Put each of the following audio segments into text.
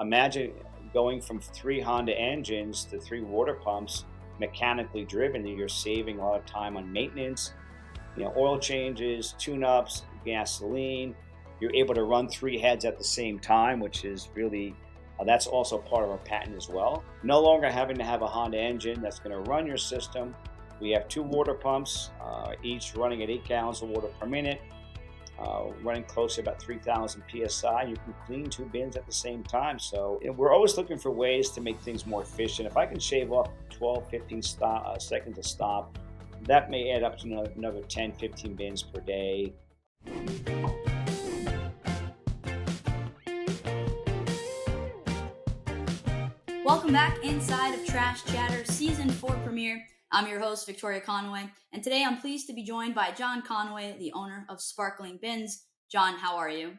Imagine going from three Honda engines to three water pumps mechanically driven, and you're saving a lot of time on maintenance, oil changes, tune-ups, gasoline. You're able to run three heads at the same time, which is really that's also part of our patent as well. No longer having to have a Honda engine that's going to run your system. We have two water pumps, each running at 8 gallons of water per minute, running close to about 3,000 psi. You can clean two bins at the same time. So we're always looking for ways to make things more efficient. If I can shave off 12, 15 seconds of stop, that may add up to another 10, 15 bins per day. Welcome back inside of Trash Chatter Season 4 premiere. I'm your host, Victoria Conway, and today I'm pleased to be joined by John Conway, the owner of Sparkling Bins. John, how are you?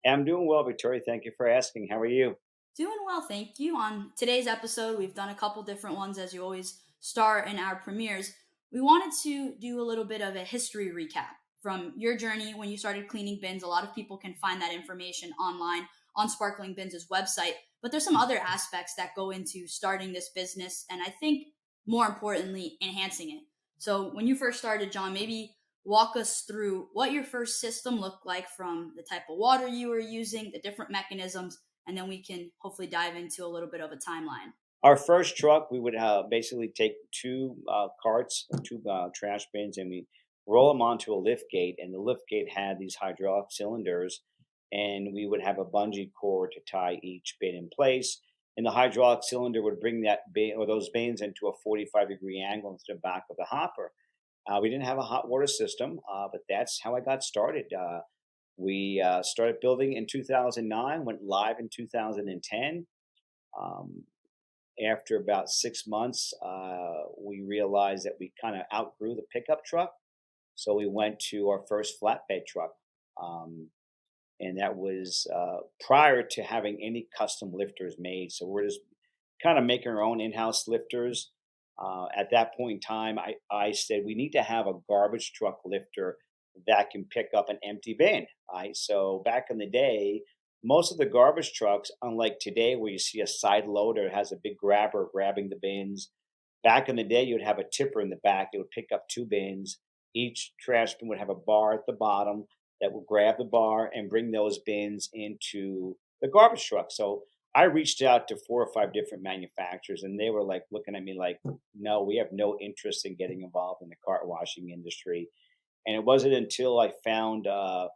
I'm doing well, Victoria. Thank you for asking. How are you? Doing well, thank you. On today's episode, we've done a couple different ones as you always start in our premieres. We wanted to do a little bit of a history recap from your journey when you started cleaning bins. A lot of people can find that information online on Sparkling Bins' website, but there's some other aspects that go into starting this business, and I think more importantly, enhancing it. So when you first started, John, maybe walk us through what your first system looked like, from the type of water you were using, the different mechanisms, and then we can hopefully dive into a little bit of a timeline. Our first truck, we would basically take two carts, two trash bins, and we roll them onto a lift gate. And the lift gate had these hydraulic cylinders, and we would have a bungee cord to tie each bin in place. And the hydraulic cylinder would bring that bin or those bins into a 45-degree angle into the back of the hopper. We didn't have a hot water system, but that's how I got started. We started building in 2009, went live in 2010. Um, After about 6 months, we realized that we kind of outgrew the pickup truck. So we went to our first flatbed truck. Um, and that was prior to having any custom lifters made. So we're just kind of making our own in-house lifters. At that point in time, I said we need to have a garbage truck lifter that can pick up an empty bin. Right. So back in the day, most of the garbage trucks, unlike today, where you see a side loader has a big grabber grabbing the bins, back in the day, you'd have a tipper in the back. It would pick up two bins. Each trash bin would have a bar at the bottom that would grab the bar and bring those bins into the garbage truck. So I reached out to four or five different manufacturers, and they were like looking at me like, no, we have no interest in getting involved in the cart washing industry. And it wasn't until I found a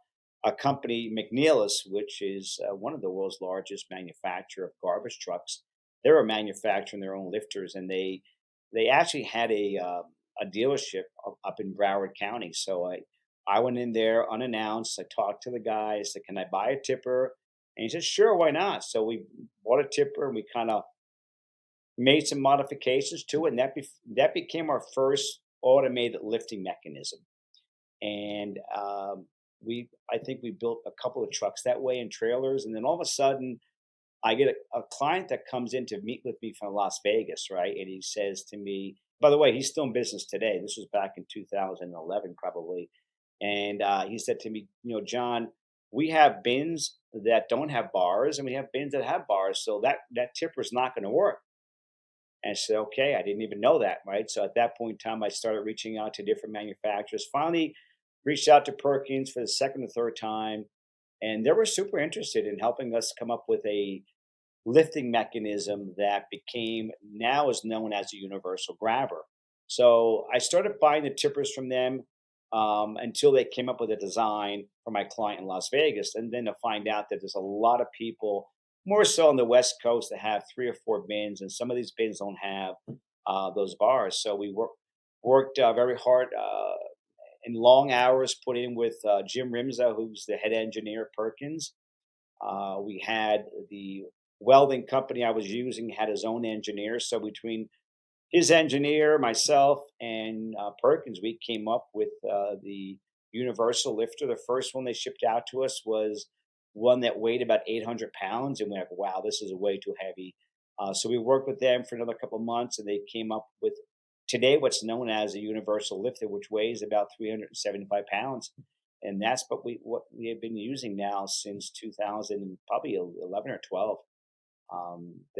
company, McNeilus, which is one of the world's largest manufacturer of garbage trucks. They were manufacturing their own lifters, and they actually had a dealership up in Broward County. So I went in there unannounced. I talked to the guy. I said, "Can I buy a tipper?" And he said, "Sure, why not?" So we bought a tipper, and we kind of made some modifications to it, and that became our first automated lifting mechanism. And I think we built a couple of trucks that way and trailers, and then all of a sudden I get a client that comes in to meet with me from Las Vegas, right? And he says to me, by the way, he's still in business today. This was back in 2011, probably. And he said to me, John, we have bins that don't have bars, and we have bins that have bars, so that tipper is not going to work. And I said, okay, I didn't even know that, right? So at that point in time, I started reaching out to different manufacturers. Finally, reached out to Perkins for the second or third time, and they were super interested in helping us come up with a lifting mechanism that became now is known as a universal grabber. So I started buying the tippers from them until they came up with a design for my client in Las Vegas, and then to find out that there's a lot of people, more so on the West Coast, that have three or four bins, and some of these bins don't have those bars. So we worked very hard in long hours, put in with Jim Rimza, who's the head engineer at Perkins. We had the welding company I was using had his own engineer. So between his engineer, myself, and Perkins, we came up with the universal lifter. The first one they shipped out to us was one that weighed about 800 pounds. And we're like, wow, this is way too heavy. So we worked with them for another couple of months, and they came up with today what's known as a universal lifter, which weighs about 375 pounds. And that's what we have been using now since 2000, probably 11 or 12.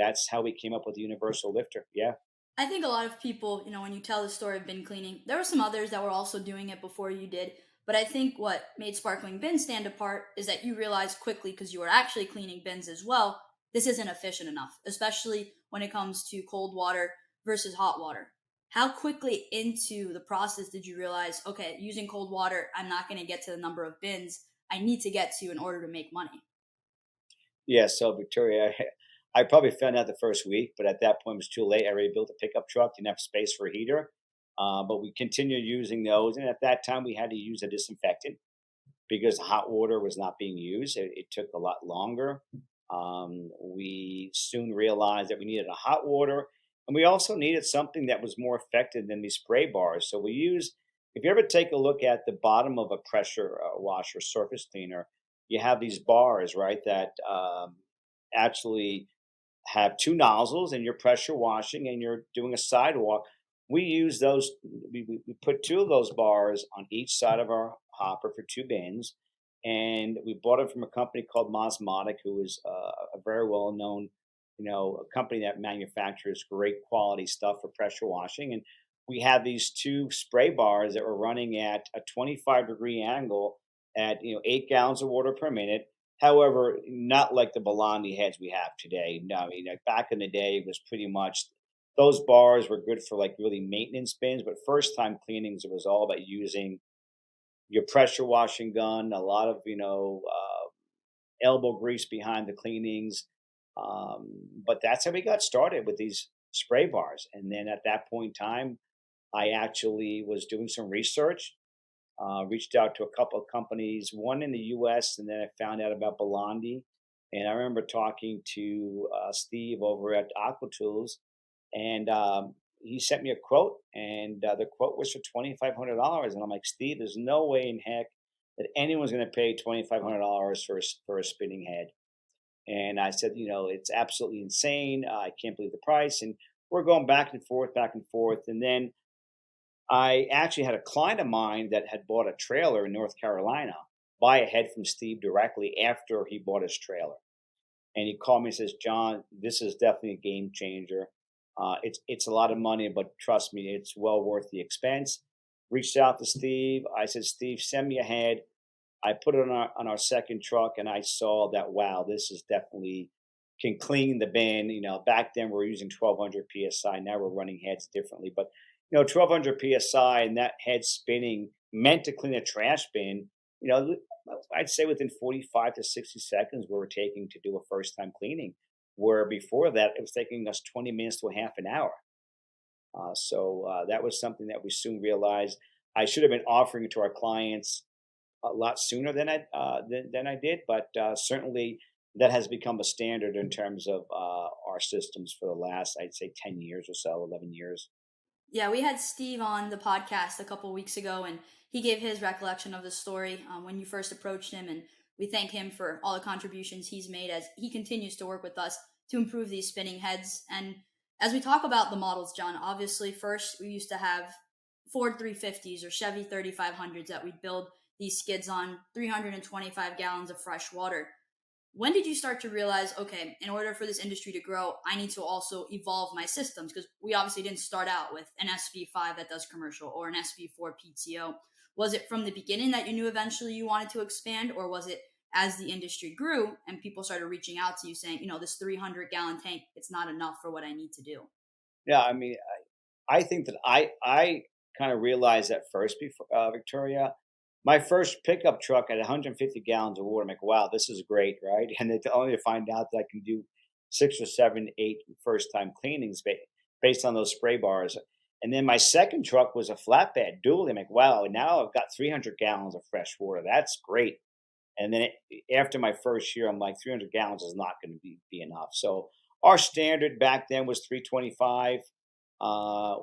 that's how we came up with the universal lifter. Yeah. I think a lot of people, when you tell the story of bin cleaning, there were some others that were also doing it before you did. But I think what made Sparkling Bin stand apart is that you realized quickly, because you were actually cleaning bins as well, this isn't efficient enough, especially when it comes to cold water versus hot water. How quickly into the process did you realize, okay, using cold water, I'm not going to get to the number of bins I need to get to in order to make money? Yeah, so Victoria, I probably found out the first week, but at that point it was too late. I already built a pickup truck, didn't have space for a heater, but we continued using those. And at that time, we had to use a disinfectant because hot water was not being used. It took a lot longer. We soon realized that we needed a hot water, and we also needed something that was more effective than these spray bars. So we use, if you ever take a look at the bottom of a pressure washer surface cleaner, you have these bars, right, that actually have two nozzles, and you're pressure washing and you're doing a sidewalk. We use those, we put two of those bars on each side of our hopper for two bins. And we bought it from a company called Mosmotic, who is a very well known, a company that manufactures great quality stuff for pressure washing. And we had these two spray bars that were running at a 25-degree angle at 8 gallons of water per minute. However, not like the Bolandi heads we have today. No, I mean, like back in the day, it was pretty much those bars were good for like really maintenance bins, but first time cleanings, it was all about using your pressure washing gun, a lot of, elbow grease behind the cleanings. But that's how we got started with these spray bars. And then at that point in time, I actually was doing some research, reached out to a couple of companies, one in the US, and then I found out about Belandi. And I remember talking to Steve over at Aqua Tools, and he sent me a quote, and the quote was for $2,500. And I'm like, Steve, there's no way in heck that anyone's going to pay $2,500 for a spinning head. And I said, it's absolutely insane. I can't believe the price. And we're going back and forth, back and forth. And then I actually had a client of mine that had bought a trailer in North Carolina buy a head from Steve directly after he bought his trailer. And he called me and says, John, this is definitely a game changer. It's a lot of money, but trust me, it's well worth the expense. Reached out to Steve. I said, Steve, send me a head. I put it on our second truck, and I saw that, wow, this is definitely can clean the bin. Back then we were using 1200 psi. Now we're running heads differently, but 1200 psi and that head spinning meant to clean a trash bin. I'd say within 45 to 60 seconds we were taking to do a first time cleaning, where before that it was taking us 20 minutes to a half an hour. So that was something that we soon realized I should have been offering it to our clients a lot sooner than I did, but certainly that has become a standard in terms of our systems for the last, I'd say, 10 years or so, 11 years. Yeah, we had Steve on the podcast a couple weeks ago, and he gave his recollection of the story when you first approached him. And we thank him for all the contributions he's made as he continues to work with us to improve these spinning heads. And as we talk about the models, John, obviously, first we used to have Ford 350s or Chevy 3500s that we'd build these skids on 325 gallons of fresh water. When did you start to realize, okay, in order for this industry to grow, I need to also evolve my systems? Because we obviously didn't start out with an SB5 that does commercial or an SB4 PTO. Was it from the beginning that you knew eventually you wanted to expand, or was it as the industry grew and people started reaching out to you saying, this 300-gallon tank, it's not enough for what I need to do? Yeah, I mean, I think that I kind of realized that first before Victoria. My first pickup truck had 150 gallons of water. I'm like, wow, this is great, right? And it's only to find out that I can do 6 or 7, 8 first time cleanings based on those spray bars. And then my second truck was a flatbed dually. I'm like, wow, now I've got 300 gallons of fresh water. That's great. And then after my first year, I'm like, 300 gallons is not going to be enough. So our standard back then was 325.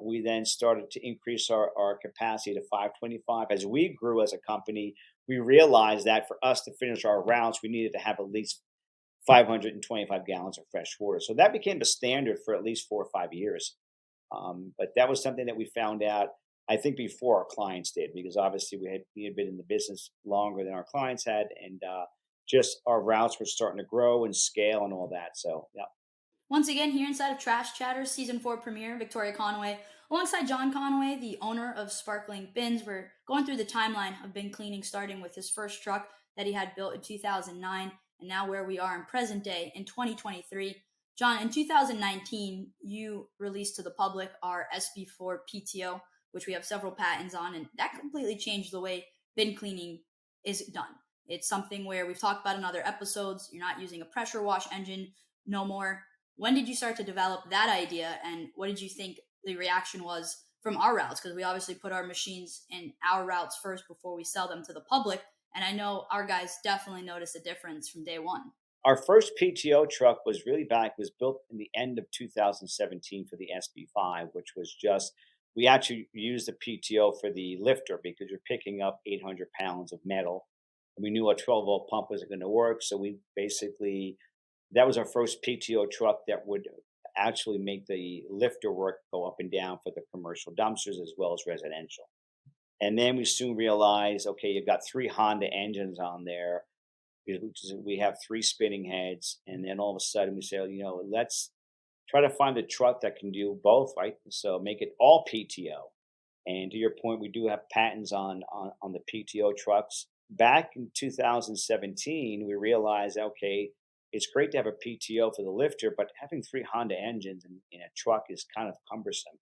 We then started to increase our capacity to 525. As we grew as a company, we realized that for us to finish our routes, we needed to have at least 525 gallons of fresh water. So that became the standard for at least 4 or 5 years. But that was something that we found out, I think, before our clients did, because obviously we had been in the business longer than our clients had, and just our routes were starting to grow and scale and all that. So yeah. Once again, here inside of Trash Chatter Season 4 premiere, Victoria Conway, alongside John Conway, the owner of Sparkling Bins. We're going through the timeline of bin cleaning, starting with his first truck that he had built in 2009, and now where we are in present day in 2023. John, in 2019, you released to the public our SB4 PTO, which we have several patents on, and that completely changed the way bin cleaning is done. It's something where we've talked about in other episodes. You're not using a pressure wash engine no more. When did you start to develop that idea, and what did you think the reaction was from our routes? Because we obviously put our machines in our routes first before we sell them to the public, and I know our guys definitely noticed a difference from day one. Our first PTO truck was really back was built in the end of 2017 for the SB5, which was just we actually used the PTO for the lifter because you're picking up 800 pounds of metal. And we knew a 12-volt pump wasn't going to work, so we basically that was our first PTO truck that would actually make the lifter work go up and down for the commercial dumpsters as well as residential. And then we soon realized, okay, you've got three Honda engines on there because we have three spinning heads, and then all of a sudden we say, let's try to find a truck that can do both, right? So make it all PTO. And to your point, we do have patents on the PTO trucks. Back in 2017, we realized, okay, it's great to have a PTO for the lifter, but having three Honda engines in a truck is kind of cumbersome,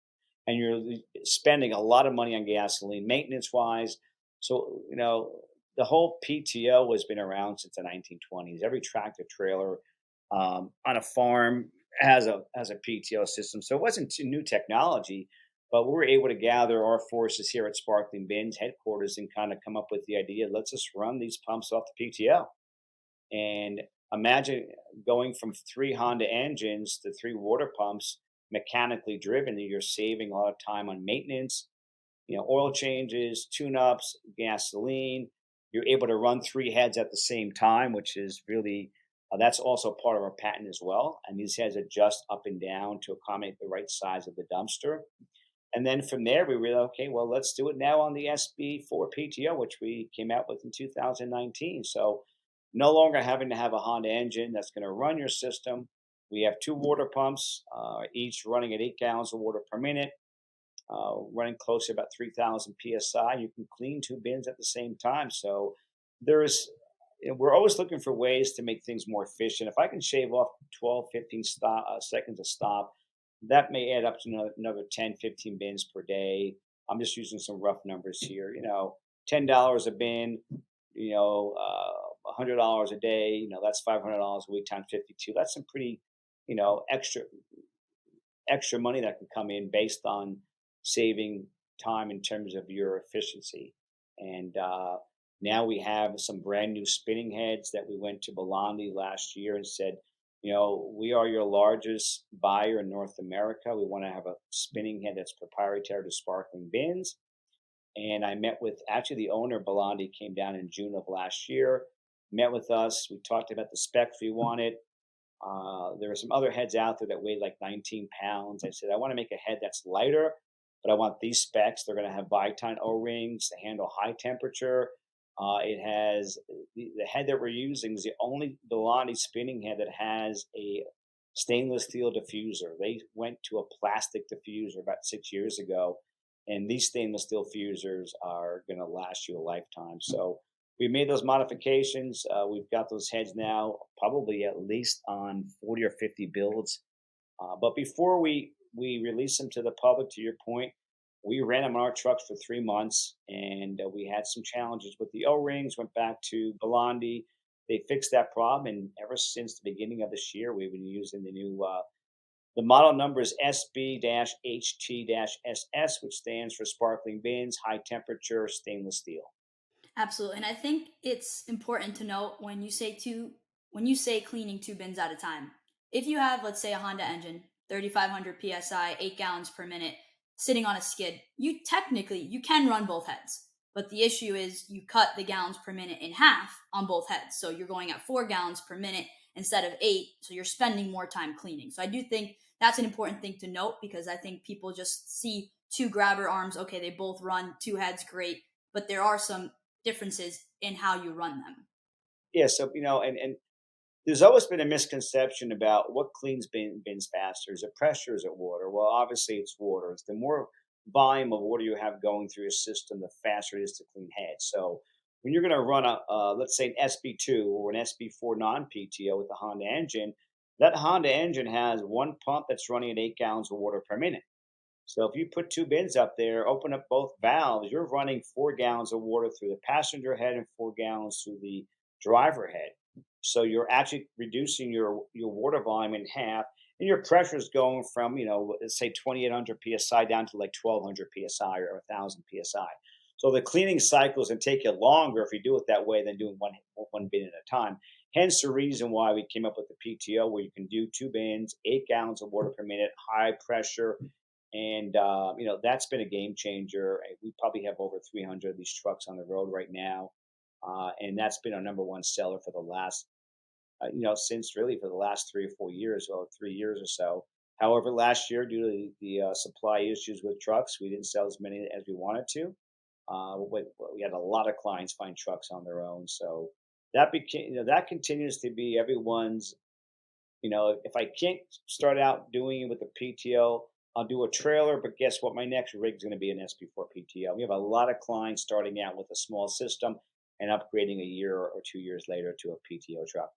and you're spending a lot of money on gasoline, maintenance wise. So the whole PTO has been around since the 1920s. Every tractor trailer on a farm has a PTO system. So it wasn't new technology, but we were able to gather our forces here at Sparkling Bins headquarters and kind of come up with the idea. Let's just run these pumps off the PTO. And imagine going from three Honda engines to three water pumps mechanically driven. You're saving a lot of time on maintenance, oil changes, tune-ups, gasoline. You're able to run three heads at the same time, which is really that's also part of our patent as well. And these heads adjust up and down to accommodate the right size of the dumpster. And then from there, we realized, okay, well, let's do it now on the SB4 PTO, which we came out with in 2019. So no longer having to have a Honda engine that's going to run your system. We have two water pumps, each running at 8 gallons of water per minute, running close to about 3,000 psi. You can clean two bins at the same time. So we're always looking for ways to make things more efficient. If I can shave off 12, 15 seconds of stop, that may add up to another 10, 15 bins per day. I'm just using some rough numbers here. $10 a bin, $100 a day. That's $500 a week times 52. That's some pretty, extra money that can come in based on saving time in terms of your efficiency. And now we have some brand new spinning heads that we went to Belandi last year and said, we are your largest buyer in North America. We want to have a spinning head that's proprietary to Sparkling Bins. And I met with actually the owner, Belandi, came down in June of last year, met with us. We talked about the specs we wanted. There were some other heads out there that weighed like 19 pounds. I said, I want to make a head that's lighter, but I want these specs. They're going to have Viton O-rings to handle high temperature. It has the head that we're using is the only Belandi spinning head that has a stainless steel diffuser. They went to a plastic diffuser about 6 years ago, and these stainless steel fusers are going to last you a lifetime. So we made those modifications. We've got those heads now, probably at least on 40 or 50 builds. But before we release them to the public, to your point, we ran them on our trucks for 3 months, and we had some challenges with the O-rings. Went back to Belandi. They fixed that problem, and ever since the beginning of this year, we've been using the new. The model number is SB-HT-SS, which stands for Sparkling Bins, High Temperature Stainless Steel. Absolutely. And I think it's important to note when you say cleaning two bins at a time. If you have, let's say, a Honda engine, 3,500 psi, 8 gallons per minute, sitting on a skid, you can run both heads. But the issue is you cut the gallons per minute in half on both heads. So you're going at 4 gallons per minute instead of 8. So you're spending more time cleaning. So I do think that's an important thing to note, because I think people just see two grabber arms. Okay, they both run two heads, great. But there are some differences in how you run them. Yeah. So, and There's always been a misconception about what cleans bins faster. Is it pressure? Is it water? Well, obviously it's water. It's the more volume of water you have going through your system, the faster it is to clean heads. So when you're going to run let's say an SB2 or an SB4 non-PTO with a Honda engine, that Honda engine has one pump that's running at 8 gallons of water per minute. So if you put two bins up there, open up both valves, you're running 4 gallons of water through the passenger head and 4 gallons through the driver head. So you're actually reducing your water volume in half, and your pressure is going from let's say 2,800 psi down to like 1,200 psi or 1,000 psi. So the cleaning cycles can take you longer if you do it that way than doing one bin at a time. Hence the reason why we came up with the PTO, where you can do two bins, 8 gallons of water per minute, high pressure, and that's been a game changer. We probably have over 300 of these trucks on the road right now, and that's been our number one seller for the last since really for the last 3 or 4 years, or 3 years or so. However, last year, due to the supply issues with trucks, we didn't sell as many as we wanted to. We had a lot of clients find trucks on their own, so that became that continues to be everyone's. If I can't start out doing it with the PTO, I'll do a trailer. But guess what? My next rig is going to be an SP4 PTO. We have a lot of clients starting out with a small system and upgrading a year or 2 years later to a PTO truck.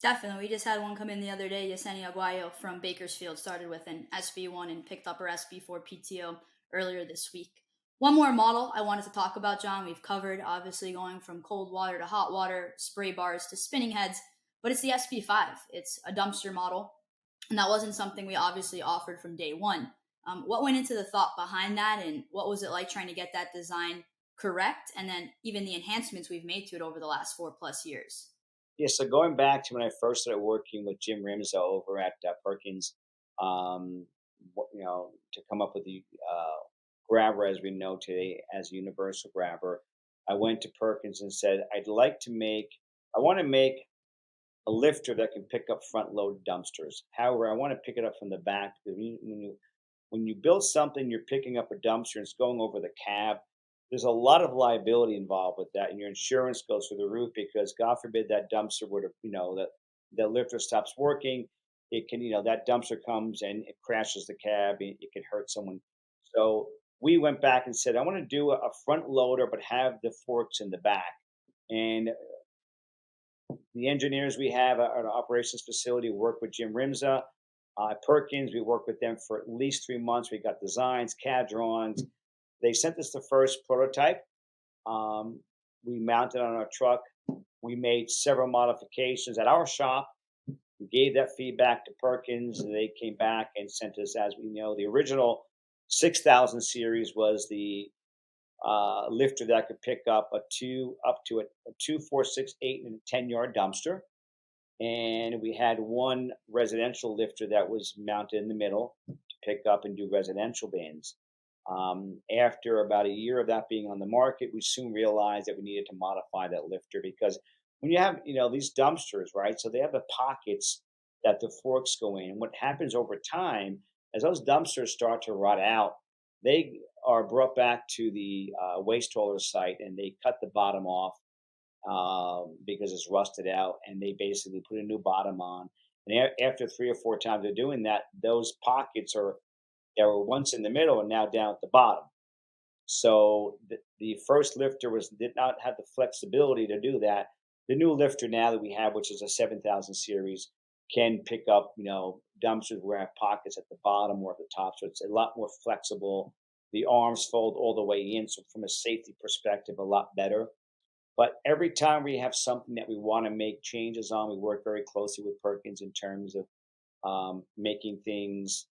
Definitely. We just had one come in the other day. Yesenia Aguayo from Bakersfield started with an SB1 and picked up her SB4 PTO earlier this week. One more model I wanted to talk about, John. We've covered obviously going from cold water to hot water, spray bars to spinning heads, but it's the SB5. It's a dumpster model, and that wasn't something we obviously offered from day one. What went into the thought behind that, and what was it like trying to get that design correct, and then even the enhancements we've made to it over the last 4+ years? Yeah, so going back to when I first started working with Jim Rimza over at Perkins, to come up with the grabber as we know today as universal grabber, I went to Perkins and said, I want to make a lifter that can pick up front load dumpsters. However, I want to pick it up from the back because when you build something, you're picking up a dumpster and it's going over the cab. There's a lot of liability involved with that, and your insurance goes through the roof because, God forbid, that dumpster would have, that lifter stops working. It can, that dumpster comes and it crashes the cab. It could hurt someone. So we went back and said, I want to do a front loader, but have the forks in the back. And the engineers we have at our operations facility work with Jim Rimza. Perkins, we worked with them for at least 3 months. We got designs, CAD drawings. They sent us the first prototype. We mounted on our truck. We made several modifications at our shop. We gave that feedback to Perkins, and they came back and sent us, as we know, the original 6,000 series was the lifter that could pick up up to a 2, 4, 6, 8, and 10-yard dumpster. And we had one residential lifter that was mounted in the middle to pick up and do residential bins. After about a year of that being on the market, we soon realized that we needed to modify that lifter because when you have, these dumpsters, right? So they have the pockets that the forks go in. And what happens over time, as those dumpsters start to rot out, they are brought back to the waste hauler site and they cut the bottom off because it's rusted out, and they basically put a new bottom on. And after 3 or 4 times of doing that, those pockets that were once in the middle and now down at the bottom. So the first lifter did not have the flexibility to do that. The new lifter now that we have, which is a 7,000 series, can pick up dumpsters where have pockets at the bottom or at the top. So it's a lot more flexible. The arms fold all the way in, so from a safety perspective, a lot better. But every time we have something that we want to make changes on, we work very closely with Perkins in terms of making things,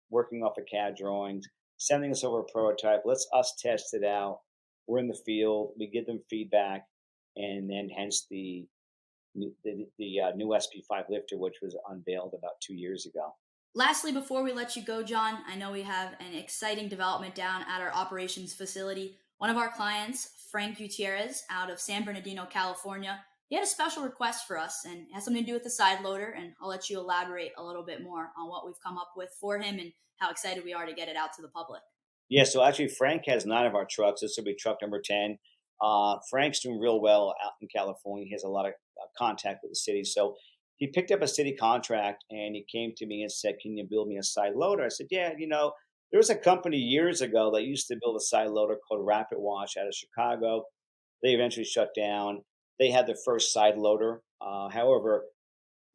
working off of CAD drawings, sending us over a prototype. Let's us test it out. We're in the field. We give them feedback, and then hence the new SP5 lifter, which was unveiled about 2 years ago. Lastly, before we let you go, John, I know we have an exciting development down at our operations facility. One of our clients, Frank Gutierrez, out of San Bernardino, California, he had a special request for us, and it has something to do with the side loader, and I'll let you elaborate a little bit more on what we've come up with for him and how excited we are to get it out to the public. Yeah, so actually, Frank has 9 of our trucks. This will be truck number 10. Frank's doing real well out in California. He has a lot of contact with the city. So he picked up a city contract and he came to me and said, "Can you build me a side loader?" I said, "Yeah, there was a company years ago that used to build a side loader called Rapid Wash out of Chicago. They eventually shut down. They had the first side loader. However,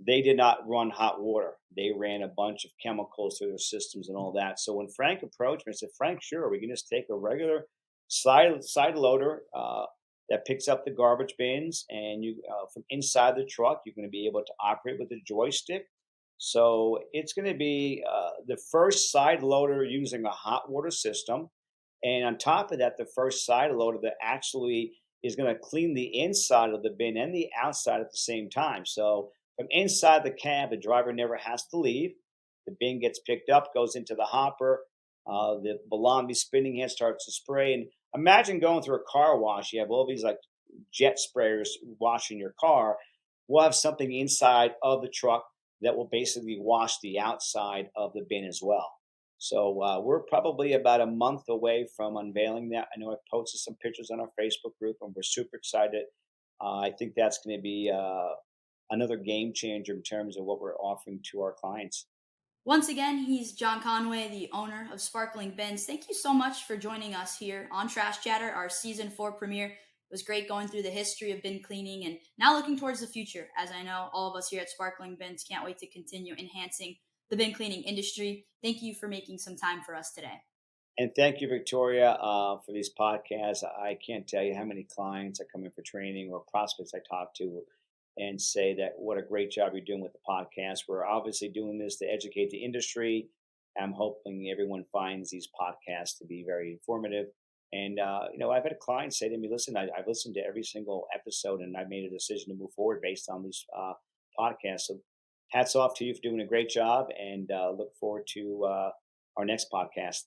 they did not run hot water. They ran a bunch of chemicals through their systems and all that." So when Frank approached me, I said, "Frank, sure, we can just take a regular side loader that picks up the garbage bins, and you from inside the truck, you're going to be able to operate with a joystick. So it's going to be the first side loader using a hot water system, and on top of that, the first side loader that actually is going to clean the inside of the bin and the outside at the same time. So from inside the cab, the driver never has to leave. The bin gets picked up, goes into the hopper. The Bellambi spinning head starts to spray. And imagine going through a car wash. You have all these like jet sprayers washing your car. We'll have something inside of the truck that will basically wash the outside of the bin as well. So we're probably about a month away from unveiling that. I know I posted some pictures on our Facebook group, and we're super excited. I think that's going to be another game changer in terms of what we're offering to our clients. Once again, he's John Conway, the owner of Sparkling Bins. Thank you so much for joining us here on Trash Chatter, our season 4 premiere. It was great going through the history of bin cleaning and now looking towards the future, as I know all of us here at Sparkling Bins can't wait to continue enhancing the bin cleaning industry. Thank you for making some time for us today. And thank you, Victoria, for these podcasts. I can't tell you how many clients are coming for training or prospects I talk to and say that what a great job you're doing with the podcast. We're obviously doing this to educate the industry. I'm hoping everyone finds these podcasts to be very informative. And, I've had a client say to me, "Listen, I've listened to every single episode and I made a decision to move forward based on these podcasts." So hats off to you for doing a great job, and look forward to our next podcast.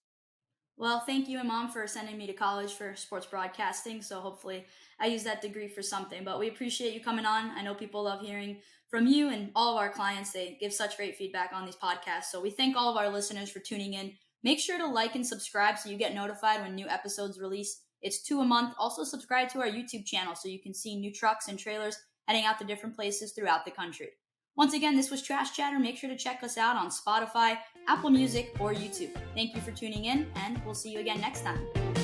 Well, thank you, Imam, for sending me to college for sports broadcasting. So hopefully I use that degree for something. But we appreciate you coming on. I know people love hearing from you and all of our clients. They give such great feedback on these podcasts. So we thank all of our listeners for tuning in. Make sure to like and subscribe so you get notified when new episodes release. It's 2 a month. Also subscribe to our YouTube channel so you can see new trucks and trailers heading out to different places throughout the country. Once again, this was Trash Chatter. Make sure to check us out on Spotify, Apple Music, or YouTube. Thank you for tuning in, and we'll see you again next time.